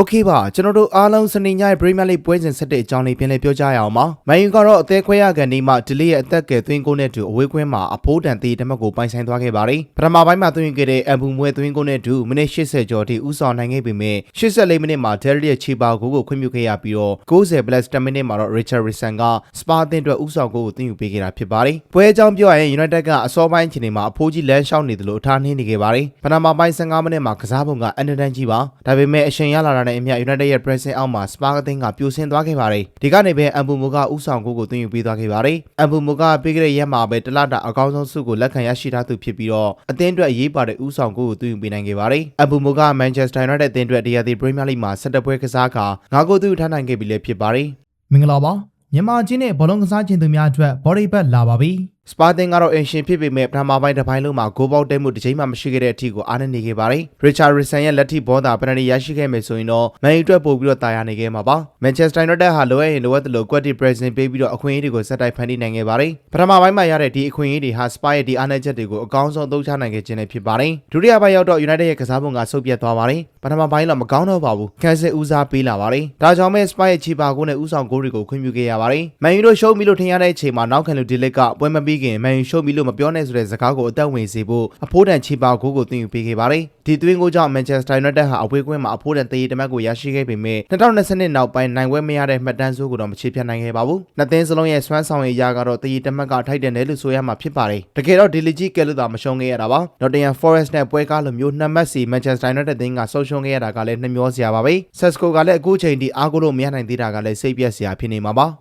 โอเคပါကျွန်တော်တို့အားလုံးစနေညရဲ့ Premier League ပွဲစဉ်ဆက်တဲ့အကြောင်းလေးပြန်လည်ပြောကြားရအောင်ပါ။မန်ယူကတော့အသေးခွဲရကန်ဒီမှာဒီလေးရဲ့အသက်ကယ်သွင်းကိုနဲ့တူအဝေးကွင်းမှာအဖိုးတန်သေးတမက်ကိုပိုင်ဆိုင်သွားခဲ့ပါတယ်။ပထမပိုင်းမှာသွင်းခဲ့တဲ့အဘူမွဲသွင်းကိုနဲ့တူမိနစ်80ကျော်ထိဥဆောင်နိုင်ခဲ့ပေမဲ့84မိနစ်မှာ Derry ရဲ့ခြေပါကိုခွင့်ပြုခဲ့ရပြီးတော့90+10မိနစ်မှာတော့ Richarlison ကစပါအသင်းအတွက်ဥဆောင်ကိုသွင်းယူပေးခဲ့တာဖြစ်ပါတယ်။ပွဲအကြောင်းပြောရရင် United ကအစောပိုင်းချိန်မှာအဖိုးကြီးလမ်းလျှောက်နေတယ်လို့အထားနှင်းနေခဲ့ပါတယ်။ပထမပိုင်း15မိနစ်မှာကစားပုံကအန်ဒန်ကြီးပါ။ဒါပေမဲ့အရှင်ရလာတဲ့အမြတ် United ရဲ့ pressing အောက်မှာစပါအသင်းကပြိုဆင်းသွားခဲ့ပါတယ်။ဒီကနေပဲအမ်ဘူမိုကဥဆောင်ကိုသွင်းယူပေးသွားခဲ့ပါတယ်။အမ်ဘူမိုကပေးခဲ့တဲ့ရက်မှာပဲတလတာအကောင်းဆုံးဆုကိုလက်ခံရရှိထားသူဖြစ်ပြီးတော့အသင်းအတွက်အရေးပါတဲ့ဥဆောင်ကိုသွင်းယူပေးနိုင်ခဲ့ပါတယ်။အမ်ဘူမိုက Manchester United အသင်းအတွက်တရားသီ Premier League မှာ17ပွဲကစားခါ9ဂိုးသွင်းယူထားနိုင်ခဲ့ပြီလည်းဖြစ်ပါတယ်။မင်္ဂလာပါမြန်မာချင်းနဲ့ဘောလုံးကစားခြင်းသူများအတွက် body bag လာပါပြီ။စပါတင်ကတော့အင်ရှင်ဖြစ်ပေမဲ့ပထမပိုင်းတစ်ပိုင်းလုံးမှာဂိုးပေါက်တဲမှုတစ်ချိန်မှမရှိခဲ့တဲ့အထိကိုအားနည်းနေခဲ့ပါတယ်။ Richarlison ရဲ့လက်ထိဘောသာပနတီရရှိခဲ့မယ်ဆိုရင်တော့မန်ယူအတွက်ပို့ပြီးတော့တာယာနေခဲ့မှာပါ။ Manchester United ဟာလိုအပ်ရင်လိုအပ်သလို quality pressing ပေးပြီးတော့အခွင့်အရေးတွေကိုဆက်တိုက်ဖန်တီးနိုင်ခဲ့ပါတယ်။ပထမပိုင်းမှာရတဲ့ဒီအခွင့်အရေးတွေဟာ Spurs ရဲ့ဒီအားနည်းချက်တွေကိုအကောင်းဆုံးအသုံးချနိုင်ခဲ့ခြင်းလည်းဖြစ်ပါတယ်။ဒုတိယပိုင်းရောက်တော့ United ရဲ့ကစားပုံကဆုတ်ပြတ်သွားပါတယ်။ပထမပိုင်းတော့မကောင်းတော့ပါဘူး။ကန်ဆယ်ဦးစားပေးလာပါတယ်။ဒါကြောင့်ပဲ Spurs ရဲ့ချီပါကိုနဲ့ဦးဆောင်ဂိုးတွေကိုခွင့်ပြုခဲ့ရပါတယ်။မန်ယူတို့ရှုံးပြီလို့ထင်ရတဲ့အချိန်မှာနောက်ခံလူဒီလစ်ကပွဲမပြီးခင်မန်ယူရှုံးပြီလို့မပြောနဲ့ဆိုတဲ့စကားကိုအသက်ဝင်စေဖို့အဖိုးတန်ချီပါကိုသွင်းယူပေးခဲ့ပါတယ်။ဒီသွင်းကိုကြောင့် Manchester United ဟာအဝေးကွင်းမှာအဖိုးတန်သေတမက်ကိုရရှိခဲ့ပေမဲ့2020နောက်ပိုင်းနိုင်ပွဲမရတဲ့မှတ်တမ်းဆိုးကိုတော့မချေဖြတ်နိုင်ခဲ့ပါဘူး။နှစ်သင်းစလုံးရဲ့စွမ်းဆောင်ရည်အရာကတော့သေတမက်ကထိုက်တန်တယ်လို့ဆိုရမှာဖြစ်ပါတယ်။တကယ်တော့ဒီလီကြီးကဲလို့သာမရှုံးခဲ့ရတာပါ။ Nottingham Forest နဲ့ပွဲကားလိုမျိုး2မှတ်စီ Manchester United သင်းကဆုံးရှုံးခဲ့ရတာကလည်းနှမျောစရာပါပဲ။ Sesko ကလည်းအခုချိန်ထိအားကိုးလို့မရနိုင်သေးတာကလည်းစိတ်ပျက်စရာဖြစ်နေမှာပါ။